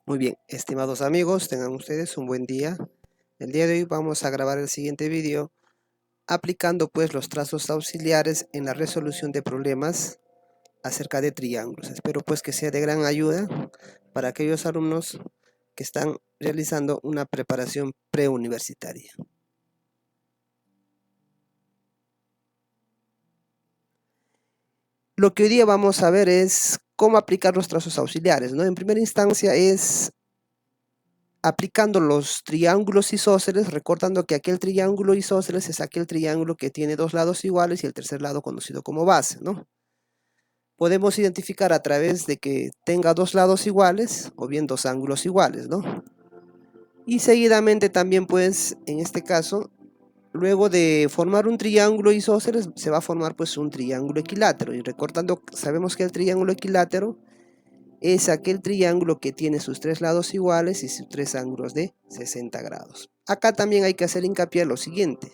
Muy bien, estimados amigos, tengan ustedes un buen día. El día de hoy vamos a grabar el siguiente vídeo aplicando pues los trazos auxiliares en la resolución de problemas acerca de triángulos. Espero pues que sea de gran ayuda para aquellos alumnos que están realizando una preparación preuniversitaria. Lo que hoy día vamos a ver es cómo aplicar los trazos auxiliares, ¿no? En primera instancia es aplicando los triángulos isósceles, recordando que aquel triángulo isósceles es aquel triángulo que tiene dos lados iguales y el tercer lado conocido como base, ¿no? Podemos identificar a través de que tenga dos lados iguales o bien dos ángulos iguales, ¿no? Y seguidamente también, pues, en este caso, luego de formar un triángulo isósceles, se va a formar pues un triángulo equilátero. Y recordando, sabemos que el triángulo equilátero es aquel triángulo que tiene sus tres lados iguales y sus tres ángulos de 60 grados. Acá también hay que hacer hincapié en lo siguiente.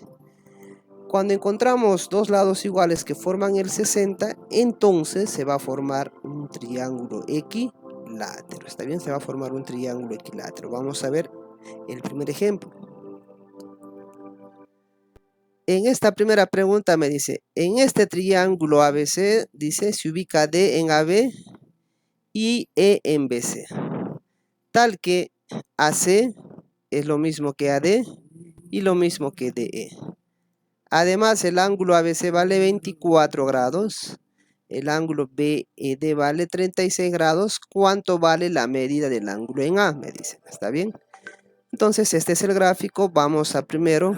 Cuando encontramos dos lados iguales que forman el 60, entonces se va a formar un triángulo equilátero. ¿Está bien? Se va a formar un triángulo equilátero. Vamos a ver el primer ejemplo. En esta primera pregunta me dice, en este triángulo ABC, dice, se ubica D en AB y E en BC. Tal que AC es lo mismo que AD y lo mismo que DE. Además, el ángulo ABC vale 24 grados, el ángulo BED vale 36 grados. ¿Cuánto vale la medida del ángulo en A? Me dicen, ¿está bien? Entonces, este es el gráfico. Vamos a primero,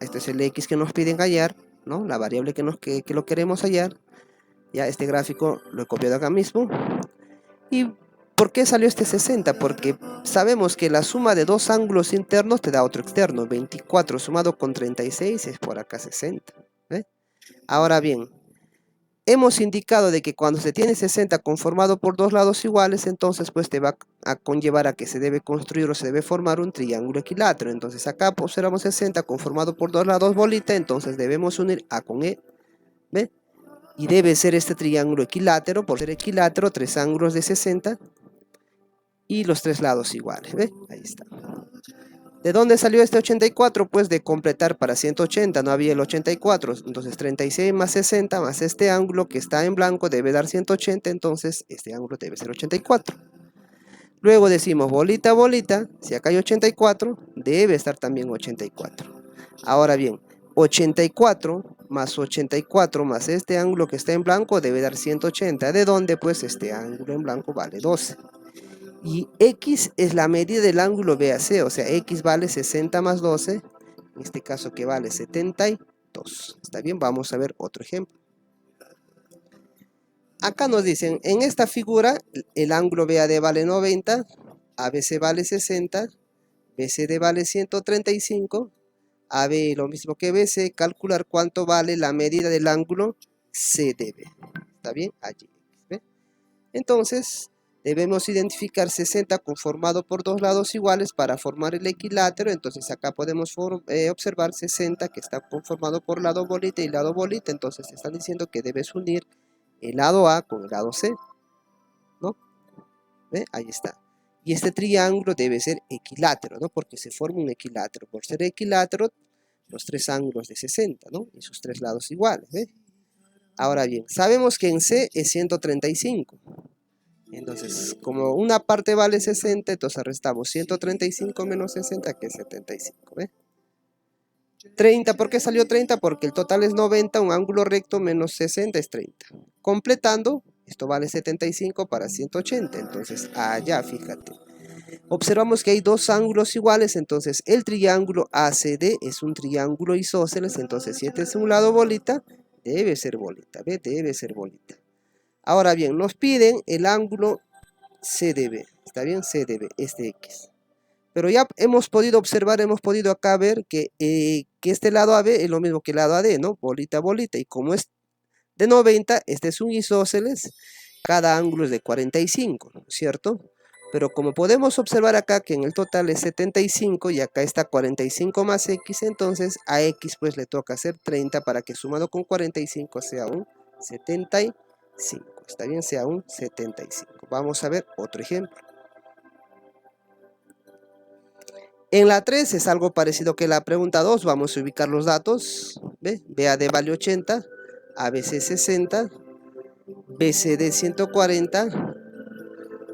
este es el X que nos piden hallar, ¿no? La variable que lo queremos hallar. Ya este gráfico lo he copiado acá mismo. ¿Y por qué salió este 60? Porque sabemos que la suma de dos ángulos internos te da otro externo. 24 sumado con 36 es por acá 60. ¿Ve? Ahora bien, hemos indicado de que cuando se tiene 60 conformado por dos lados iguales, entonces pues te va a conllevar a que se debe construir o se debe formar un triángulo equilátero. Entonces acá observamos 60 conformado por dos lados bolita, entonces debemos unir A con E. ¿Ve? Y debe ser este triángulo equilátero, por ser equilátero, tres ángulos de 60 y los tres lados iguales. ¿Ve? Ahí está. ¿De dónde salió este 84? Pues de completar para 180, no había el 84, entonces 36 más 60 más este ángulo que está en blanco debe dar 180, entonces este ángulo debe ser 84. Luego decimos bolita, bolita, si acá hay 84, debe estar también 84. Ahora bien, 84 más este ángulo que está en blanco debe dar 180, ¿de dónde? Pues este ángulo en blanco vale 12. Y X es la medida del ángulo BAC, o sea, X vale 60 más 12, en este caso que vale 72. ¿Está bien? Vamos a ver otro ejemplo. Acá nos dicen, en esta figura, el ángulo BAD vale 90, ABC vale 60, BCD vale 135, AB lo mismo que BC, calcular cuánto vale la medida del ángulo CDB. ¿Está bien? Allí. ¿Ve? Entonces, debemos identificar 60 conformado por dos lados iguales para formar el equilátero. Entonces acá podemos observar 60 que está conformado por lado bolita y lado bolita. Entonces te están diciendo que debes unir el lado A con el lado C, ¿no? ¿Ve? Ahí está. Y este triángulo debe ser equilátero, ¿no? Porque se forma un equilátero. Por ser equilátero, los tres ángulos de 60, ¿no? Y sus tres lados iguales, ¿ve? Ahora bien, sabemos que en C es 135. Entonces, como una parte vale 60, entonces restamos 135 menos 60, que es 75, ¿ve? 30, ¿por qué salió 30? Porque el total es 90, un ángulo recto menos 60 es 30. Completando, esto vale 75 para 180, entonces allá, fíjate. Observamos que hay dos ángulos iguales, entonces el triángulo ACD es un triángulo isósceles, entonces si este es un lado bolita, debe ser bolita, ¿ve? Debe ser bolita. Ahora bien, nos piden el ángulo CDB, ¿está bien? CDB, este X. Pero ya hemos podido observar, hemos podido acá ver que este lado AB es lo mismo que el lado AD, ¿no? Bolita, bolita. Y como es de 90, este es un isósceles, cada ángulo es de 45, ¿no? ¿Cierto? Pero como podemos observar acá que en el total es 75 y acá está 45 más X, entonces a X pues le toca hacer 30 para que sumado con 45 sea un 75. ¿Está bien? Sea un 75. Vamos a ver otro ejemplo. En la 3 es algo parecido que la pregunta 2. Vamos a ubicar los datos. ¿Ve? BAD vale 80, ABC 60, BCD 140.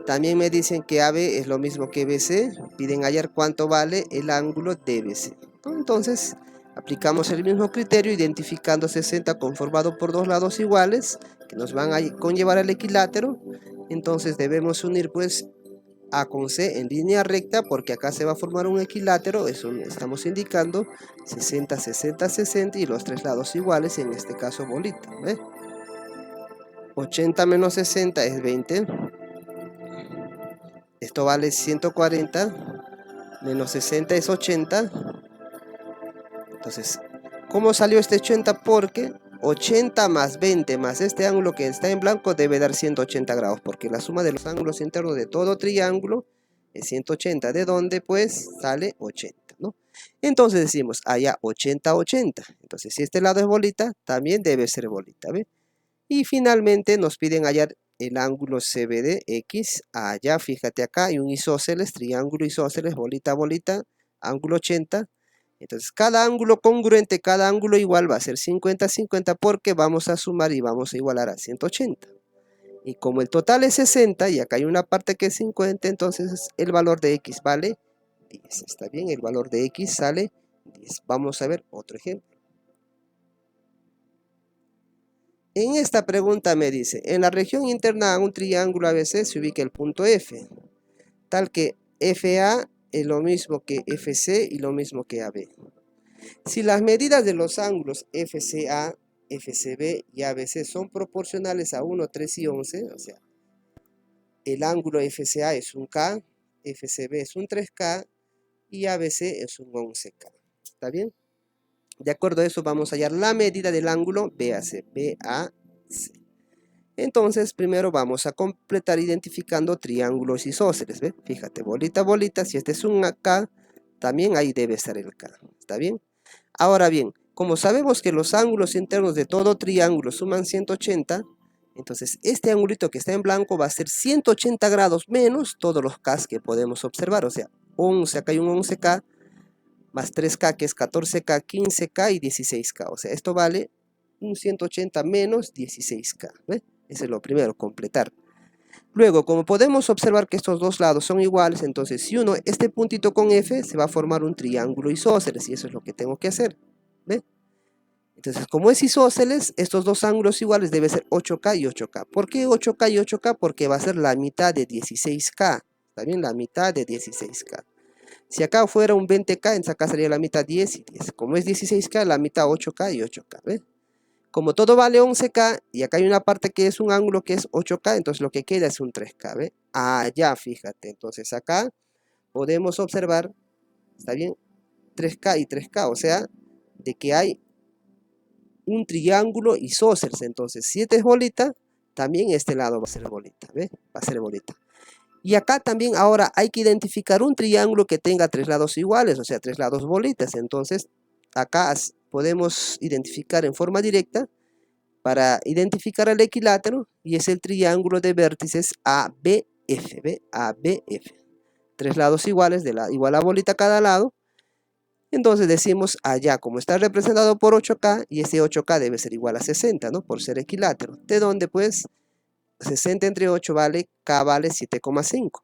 También me dicen que AB es lo mismo que BC. Piden hallar cuánto vale el ángulo DBC. Entonces, aplicamos el mismo criterio, identificando 60 conformado por dos lados iguales, que nos van a conllevar al equilátero. Entonces debemos unir pues A con C en línea recta, porque acá se va a formar un equilátero. Eso estamos indicando 60, 60, 60 y los tres lados iguales, en este caso bolita. ¿Ve? 80 menos 60 es 20. Esto vale 140, menos 60 es 80. Entonces, ¿cómo salió este 80? Porque 80 más 20 más este ángulo que está en blanco debe dar 180 grados, porque la suma de los ángulos internos de todo triángulo es 180, de donde pues sale 80, ¿no? Entonces decimos, allá 80, 80. Entonces, si este lado es bolita, también debe ser bolita, ¿ve? Y finalmente nos piden hallar el ángulo CBD X. Allá, fíjate, acá hay un isósceles, triángulo isósceles, bolita, bolita, ángulo 80. Entonces, cada ángulo congruente, cada ángulo igual va a ser 50, 50, porque vamos a sumar y vamos a igualar a 180. Y como el total es 60 y acá hay una parte que es 50, entonces el valor de X vale 10. ¿Está bien? El valor de X sale 10. Vamos a ver otro ejemplo. En esta pregunta me dice, en la región interna a un triángulo ABC se ubica el punto F, tal que FA es lo mismo que FC y lo mismo que AB. Si las medidas de los ángulos FCA, FCB y ABC son proporcionales a 1, 3 y 11, o sea, el ángulo FCA es un K, FCB es un 3K y ABC es un 11K. ¿Está bien? De acuerdo a eso vamos a hallar la medida del ángulo BAC. Entonces, primero vamos a completar identificando triángulos isósceles. ¿Ve? Fíjate, bolita, bolita, si este es un K, también ahí debe estar el K. ¿Está bien? Ahora bien, como sabemos que los ángulos internos de todo triángulo suman 180, entonces este angulito que está en blanco va a ser 180 grados menos todos los K que podemos observar. O sea, 11, acá hay un 11K, más 3K que es 14K, 15K y 16K. O sea, esto vale un 180 menos 16K. ¿Ve? Ese es lo primero, completar. Luego, como podemos observar que estos dos lados son iguales, entonces si uno, este puntito con F, se va a formar un triángulo isósceles, y eso es lo que tengo que hacer. ¿Ve? Entonces, como es isósceles, estos dos ángulos iguales deben ser 8K y 8K. ¿Por qué 8K y 8K? Porque va a ser la mitad de 16K. ¿Está bien? La mitad de 16K. Si acá fuera un 20K, entonces acá sería la mitad 10 y 10. Como es 16K, la mitad 8K y 8K. ¿Ve? Como todo vale 11K y acá hay una parte que es un ángulo que es 8K, entonces lo que queda es un 3K. ¿Ve? Ya, fíjate. Entonces acá podemos observar, ¿está bien? 3K y 3K, o sea, de que hay un triángulo isósceles. Entonces, si este es bolita, también este lado va a ser bolita. ¿Ve? Va a ser bolita. Y acá también ahora hay que identificar un triángulo que tenga tres lados iguales, o sea, tres lados bolitas. Entonces, acá podemos identificar en forma directa para identificar el equilátero, y es el triángulo de vértices ABF. ¿Ve? ABF. Tres lados iguales, igual a bolita cada lado. Entonces decimos allá, como está representado por 8K, y este 8K debe ser igual a 60, ¿no? Por ser equilátero. De donde pues 60 entre 8 vale, K vale 7,5.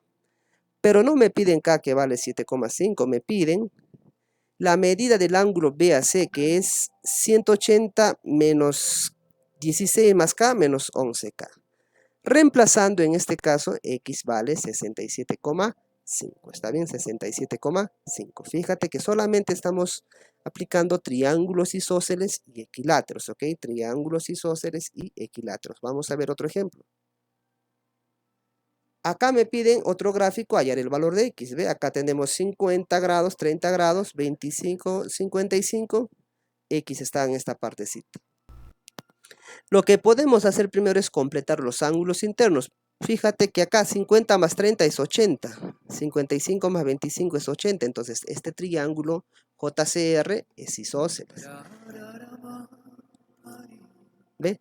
Pero no me piden K que vale 7,5, me piden la medida del ángulo BAC, que es 180 menos 16 más K menos 11K. Reemplazando en este caso, X vale 67,5. ¿Está bien? 67,5. Fíjate que solamente estamos aplicando triángulos isósceles y equiláteros, ¿ok? Triángulos isósceles y equiláteros. Vamos a ver otro ejemplo. Acá me piden otro gráfico, hallar el valor de X. ¿Ve? Acá tenemos 50 grados, 30 grados, 25, 55. X está en esta partecita. Lo que podemos hacer primero es completar los ángulos internos. Fíjate que acá 50 más 30 es 80. 55 más 25 es 80. Entonces este triángulo JCR es isósceles. ¿Ve?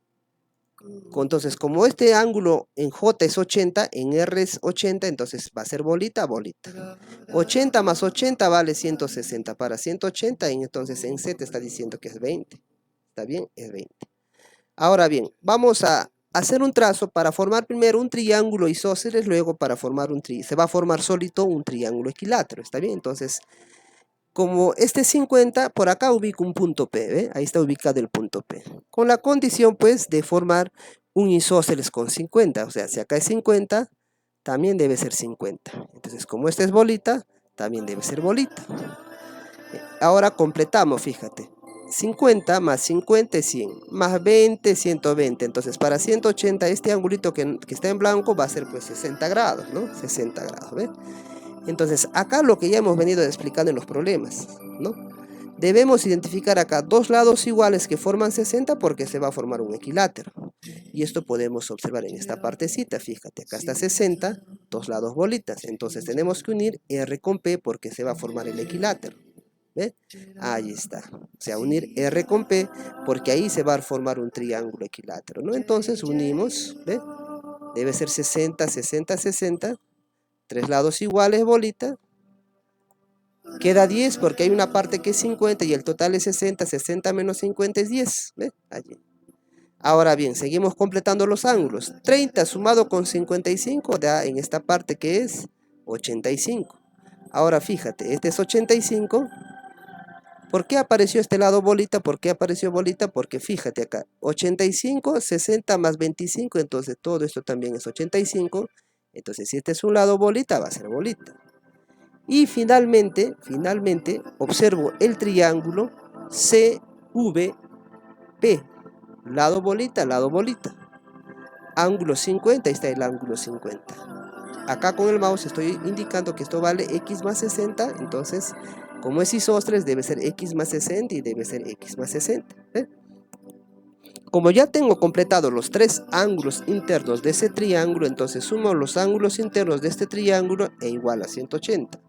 Entonces, como este ángulo en J es 80, en R es 80, entonces va a ser bolita, bolita. 80 más 80 vale 160 para 180, y entonces en Z está diciendo que es 20. ¿Está bien? Es 20. Ahora bien, vamos a hacer un trazo para formar primero un triángulo isósceles, luego para formar se va a formar solito un triángulo equilátero. ¿Está bien? Entonces, como este es 50, por acá ubico un punto P, ¿ve? Ahí está ubicado el punto P. Con la condición, pues, de formar un isósceles con 50. O sea, si acá es 50, también debe ser 50. Entonces, como esta es bolita, también debe ser bolita. Ahora completamos, fíjate. 50 más 50 es 100, más 20, 120. Entonces, para 180, este angulito que está en blanco va a ser, pues, 60 grados, ¿no? 60 grados, ¿ves? Entonces, acá lo que ya hemos venido explicando en los problemas, ¿no? Debemos identificar acá dos lados iguales que forman 60 porque se va a formar un equilátero. Y esto podemos observar en esta partecita, fíjate, acá está 60, dos lados bolitas. Entonces tenemos que unir R con P porque se va a formar el equilátero. ¿Ve? Ahí está. O sea, unir R con P porque ahí se va a formar un triángulo equilátero, ¿no? Entonces unimos, ¿ve? Debe ser 60, 60, 60. Tres lados iguales, bolita. Queda 10 porque hay una parte que es 50 y el total es 60. 60 menos 50 es 10. ¿Ve? Allí. Ahora bien, seguimos completando los ángulos. 30 sumado con 55 da en esta parte que es 85. Ahora fíjate, este es 85. ¿Por qué apareció este lado bolita? ¿Por qué apareció bolita? Porque fíjate acá, 85, 60 más 25, entonces todo esto también es 85. Entonces si este es un lado bolita, va a ser bolita. Y finalmente, observo el triángulo CVP. Lado bolita, lado bolita. Ángulo 50, ahí está el ángulo 50. Acá con el mouse estoy indicando que esto vale X más 60, entonces como es isósceles debe ser X más 60 y debe ser X más 60. ¿Eh? Como ya tengo completado los tres ángulos internos de ese triángulo, entonces sumo los ángulos internos de este triángulo e igual a 180.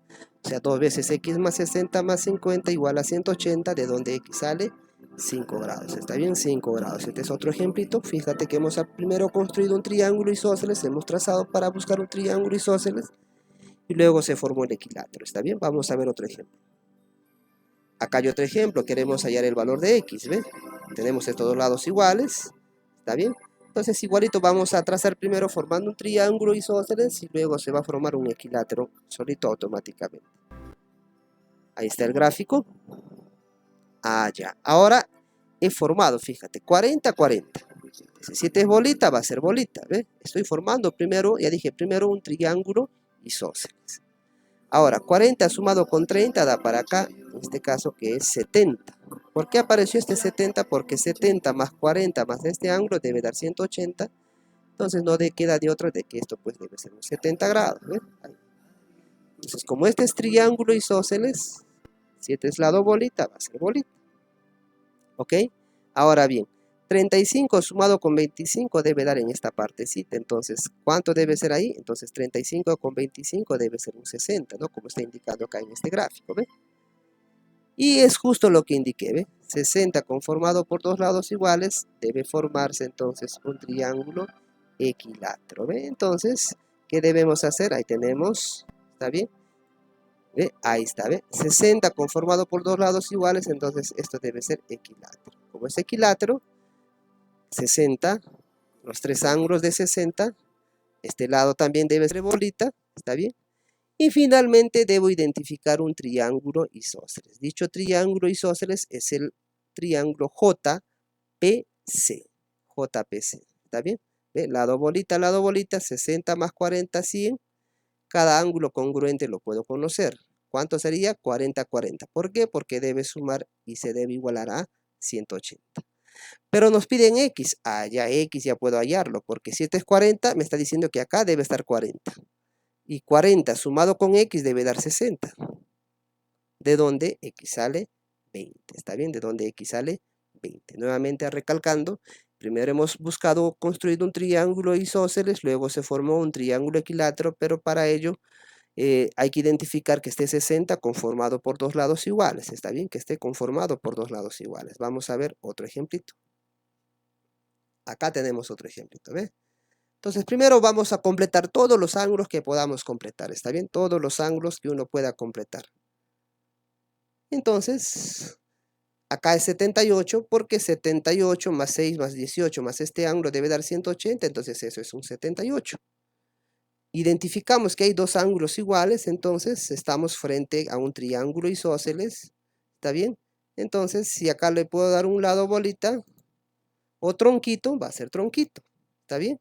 O sea, 2 veces X más 60 más 50 igual a 180, de donde X sale 5 grados. ¿Está bien? 5 grados. Este es otro ejemplito. Fíjate que hemos primero construido un triángulo isósceles, hemos trazado para buscar un triángulo isósceles y luego se formó el equilátero. ¿Está bien? Vamos a ver otro ejemplo. Acá hay otro ejemplo, queremos hallar el valor de X, ¿ven? Tenemos estos dos lados iguales, ¿está bien? Entonces igualito vamos a trazar primero formando un triángulo isósceles y luego se va a formar un equilátero solito automáticamente. Ahí está el gráfico. Ah, ya. Ahora he formado, fíjate, 40, 40. Si 7 es bolita, va a ser bolita, ¿ves? Estoy formando primero, ya dije, primero un triángulo isósceles. Ahora, 40 sumado con 30 da para acá, en este caso que es 70. ¿Por qué apareció este 70? Porque 70 más 40 más este ángulo debe dar 180. Entonces no queda de otro de que esto pues debe ser un 70 grados. ¿Ven? Entonces como este es triángulo isósceles, si este es lado bolita, va a ser bolita. ¿Ok? Ahora bien, 35 sumado con 25 debe dar en esta partecita. Entonces, ¿cuánto debe ser ahí? Entonces 35 con 25 debe ser un 60, ¿no? Como está indicado acá en este gráfico, ¿ve? Y es justo lo que indiqué, ¿ve? 60 conformado por dos lados iguales, debe formarse entonces un triángulo equilátero, ¿ve? Entonces, ¿qué debemos hacer? Ahí tenemos, ¿está bien? ¿Ve? Ahí está, ¿ve? 60 conformado por dos lados iguales, entonces esto debe ser equilátero. Como es equilátero, 60, los tres ángulos de 60, este lado también debe ser bolita, ¿está bien? Y finalmente debo identificar un triángulo isósceles. Dicho triángulo isósceles es el triángulo JPC. JPC, ¿está bien? ¿Ve? Lado bolita, 60 más 40, 100. Cada ángulo congruente lo puedo conocer. ¿Cuánto sería? 40, 40. ¿Por qué? Porque debe sumar y se debe igualar a 180. Pero nos piden X. Ah, ya X ya puedo hallarlo, porque si este es 40, me está diciendo que acá debe estar 40. Y 40 sumado con X debe dar 60. De donde X sale 20. ¿Está bien? De donde X sale 20. Nuevamente recalcando, primero hemos buscado construir un triángulo isósceles, luego se formó un triángulo equilátero, pero para ello hay que identificar que esté 60 conformado por dos lados iguales. ¿Está bien? Que esté conformado por dos lados iguales. Vamos a ver otro ejemplito. Acá tenemos otro ejemplito, ¿ve? Entonces, primero vamos a completar todos los ángulos que podamos completar, ¿está bien? Todos los ángulos que uno pueda completar. Entonces, acá es 78 porque 78 más 6 más 18 más este ángulo debe dar 180, entonces eso es un 78. Identificamos que hay dos ángulos iguales, entonces estamos frente a un triángulo isósceles, ¿está bien? Entonces, si acá le puedo dar un lado bolita o tronquito, va a ser tronquito, ¿está bien?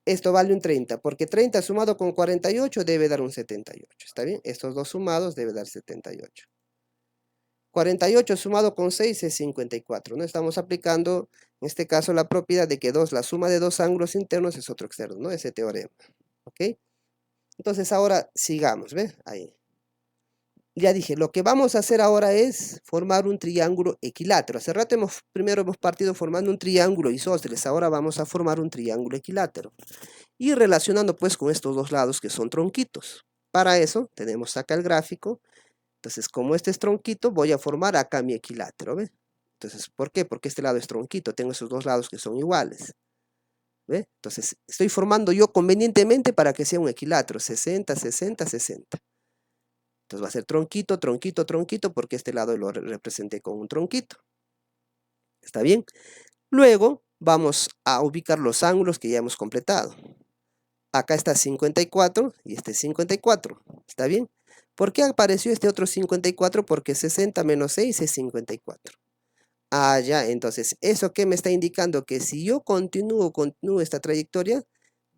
Esto vale un 30, porque 30 sumado con 48 debe dar un 78, ¿está bien? Estos dos sumados debe dar 78. 48 sumado con 6 es 54, ¿no? Estamos aplicando, en este caso, la propiedad de que la suma de dos ángulos internos es otro externo, ¿no? Ese teorema, ¿ok? Entonces ahora sigamos, ¿ve? Ahí. Ya dije, lo que vamos a hacer ahora es formar un triángulo equilátero. Hace rato primero hemos partido formando un triángulo isósceles, ahora vamos a formar un triángulo equilátero. Y relacionando pues con estos dos lados que son tronquitos. Para eso tenemos acá el gráfico. Entonces, como este es tronquito, voy a formar acá mi equilátero, ¿ve? Entonces, ¿por qué? Porque este lado es tronquito, tengo esos dos lados que son iguales, ¿ve? Entonces, estoy formando yo convenientemente para que sea un equilátero, 60, 60, 60. Entonces va a ser tronquito, tronquito, tronquito, porque este lado lo representé con un tronquito. ¿Está bien? Luego, vamos a ubicar los ángulos que ya hemos completado. Acá está 54 y este es 54, ¿está bien? ¿Por qué apareció este otro 54? Porque 60 menos 6 es 54. Ah, ya, entonces, ¿eso qué me está indicando? Que si yo continúo esta trayectoria,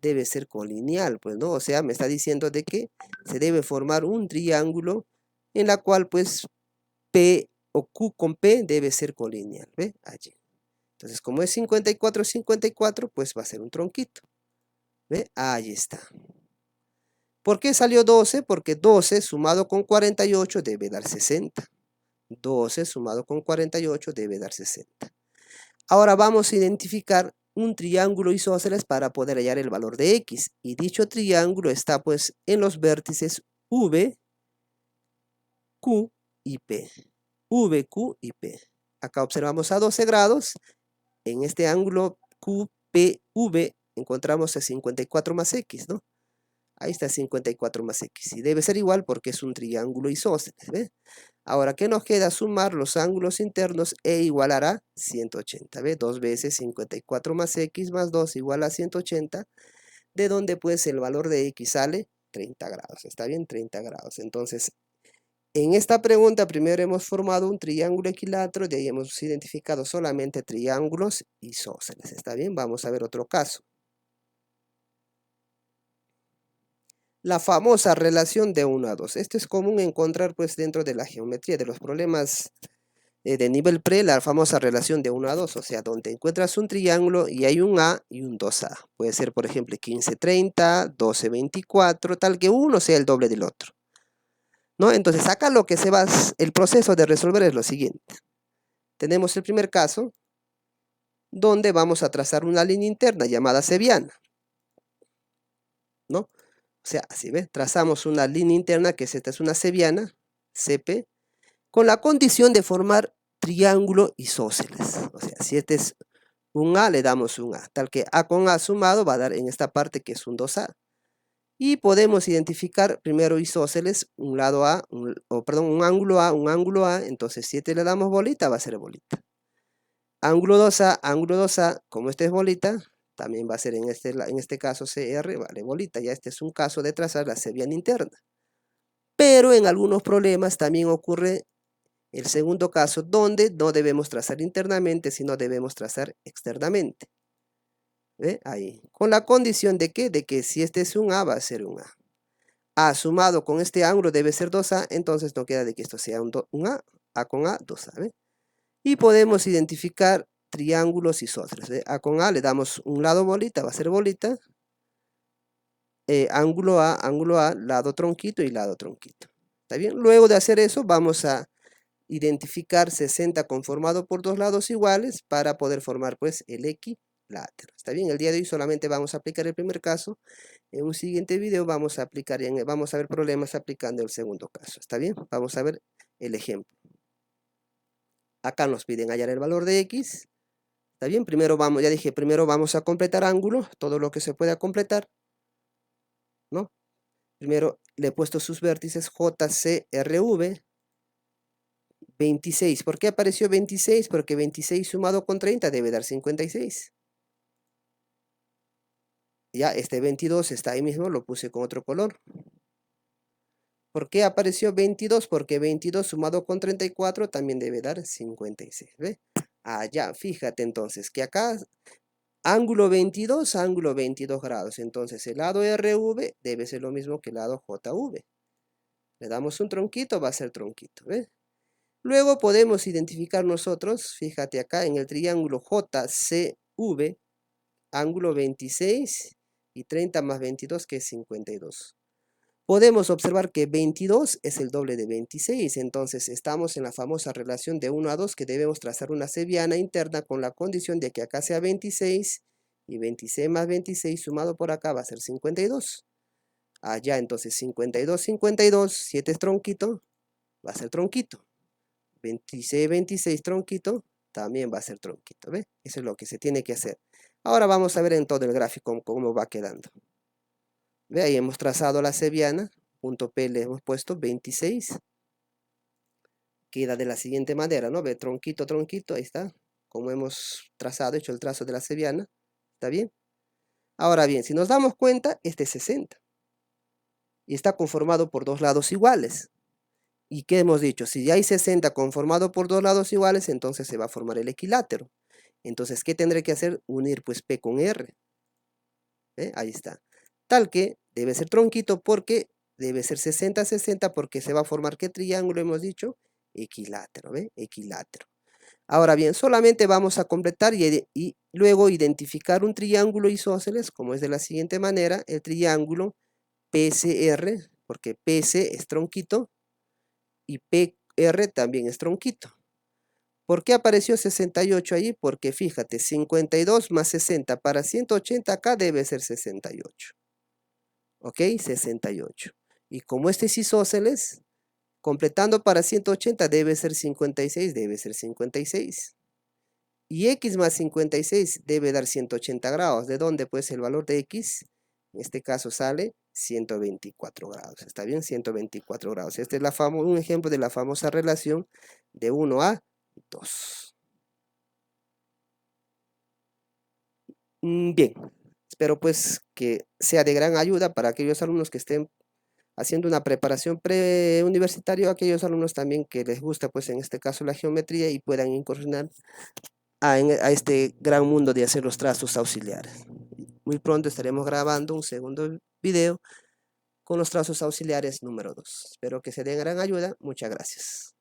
debe ser colineal, pues, ¿no? O sea, me está diciendo de que se debe formar un triángulo en la cual, pues, P o Q con P debe ser colineal, ¿ve? Allí. Entonces, como es 54, 54, pues va a ser un tronquito, ¿ve? Ahí está. ¿Por qué salió 12? Porque 12 sumado con 48 debe dar 60. 12 sumado con 48 debe dar 60. Ahora vamos a identificar un triángulo isósceles para poder hallar el valor de X. Y dicho triángulo está pues en los vértices V, Q y P. V, Q y P. Acá observamos a 12 grados. En este ángulo QPV encontramos a 54 más X, ¿no? Ahí está 54 más X. Y debe ser igual porque es un triángulo isósceles, ¿ve? Ahora, ¿qué nos queda? Sumar los ángulos internos e igualar a 180, ¿ve? 2 veces 54 más X más 2 igual a 180, de donde pues el valor de X sale 30 grados, ¿está bien? 30 grados. Entonces, en esta pregunta primero hemos formado un triángulo equilátero, de ahí hemos identificado solamente triángulos isósceles, ¿está bien? Vamos a ver otro caso. La famosa relación de 1 a 2. Esto es común encontrar pues dentro de la geometría, de los problemas de nivel pre, la famosa relación de 1 a 2, o sea, donde encuentras un triángulo y hay un A y un 2A. Puede ser, por ejemplo, 15-30, 12-24, tal que uno sea el doble del otro, ¿no? Entonces, acá lo que el proceso de resolver es lo siguiente. Tenemos el primer caso, donde vamos a trazar una línea interna llamada sebiana, ¿no? O sea, así ve, trazamos una línea interna que esta es una sebiana, CP, con la condición de formar triángulo isósceles. O sea, si este es un A, le damos un A, tal que A con A sumado va a dar en esta parte que es un 2A. Y podemos identificar primero isósceles, un lado A, un ángulo A, entonces si este le damos bolita, va a ser bolita. Ángulo 2A, como este es bolita, también va a ser en este caso CR, vale, bolita. Ya este es un caso de trazar la sebiana interna. Pero en algunos problemas también ocurre el segundo caso, donde no debemos trazar internamente, sino debemos trazar externamente. ¿Ve? Ahí. Con la condición de que, si este es un A, va a ser un A. A sumado con este ángulo debe ser 2A, entonces no queda de que esto sea un A. A con A, 2A. ¿Ve? Y podemos identificar triángulos isósceles. ¿Ve? A con A le damos un lado bolita, va a ser bolita. Ángulo A, lado tronquito y lado tronquito. ¿Está bien? Luego de hacer eso, vamos a identificar 60 conformado por dos lados iguales para poder formar pues el equilátero. ¿Está bien? El día de hoy solamente vamos a aplicar el primer caso. En un siguiente video vamos a ver problemas aplicando el segundo caso. ¿Está bien? Vamos a ver el ejemplo. Acá nos piden hallar el valor de X. ¿Está bien? Primero vamos, ya dije, primero vamos a completar ángulo, todo lo que se pueda completar, ¿no? Primero le he puesto sus vértices JCRV, 26. ¿Por qué apareció 26? Porque 26 sumado con 30 debe dar 56. Ya, este 22 está ahí mismo, lo puse con otro color. ¿Por qué apareció 22? Porque 22 sumado con 34 también debe dar 56, ¿ve? Ah, ya, fíjate entonces que acá ángulo 22 grados. Entonces el lado RV debe ser lo mismo que el lado JV. Le damos un tronquito, va a ser tronquito, ¿ves? Luego podemos identificar nosotros, fíjate acá en el triángulo JCV, ángulo 26 y 30 más 22 que es 52. Podemos observar que 22 es el doble de 26, entonces estamos en la famosa relación de 1 a 2 que debemos trazar una cebiana interna con la condición de que acá sea 26 y 26 más 26 sumado por acá va a ser 52. Allá entonces 52, 52, 7 es tronquito, va a ser tronquito. 26, 26 tronquito, también va a ser tronquito, ¿ve? Eso es lo que se tiene que hacer. Ahora vamos a ver en todo el gráfico cómo va quedando. Ve, ahí hemos trazado la cebiana, punto P le hemos puesto 26. Queda de la siguiente manera, ¿no? Ve, tronquito, tronquito, ahí está. Como hemos trazado, hecho el trazo de la cebiana. ¿Está bien? Ahora bien, si nos damos cuenta, este es 60. Y está conformado por dos lados iguales. ¿Y qué hemos dicho? Si ya hay 60 conformado por dos lados iguales, entonces se va a formar el equilátero. Entonces, ¿qué tendré que hacer? Unir pues P con R. ¿Ve? Ahí está. Tal que debe ser tronquito porque debe ser 60, 60 porque se va a formar, ¿qué triángulo hemos dicho? Equilátero, ¿ve? Equilátero. Ahora bien, solamente vamos a completar y luego identificar un triángulo isósceles, como es de la siguiente manera, el triángulo PCR, porque PC es tronquito y PR también es tronquito. ¿Por qué apareció 68 ahí? Porque fíjate, 52 más 60 para 180 acá debe ser 68. ¿Ok? 68. Y como este es isósceles, completando para 180 debe ser 56, debe ser 56. Y x más 56 debe dar 180 grados. ¿De dónde? Pues el valor de x, en este caso sale 124 grados. ¿Está bien? 124 grados. Este es un ejemplo de la famosa relación de 1 a 2. Bien, espero pues que sea de gran ayuda para aquellos alumnos que estén haciendo una preparación preuniversitaria, aquellos alumnos también que les gusta pues en este caso la geometría y puedan incursionar a este gran mundo de hacer los trazos auxiliares. Muy pronto estaremos grabando un segundo video con los trazos auxiliares número 2. Espero que se den gran ayuda. Muchas gracias.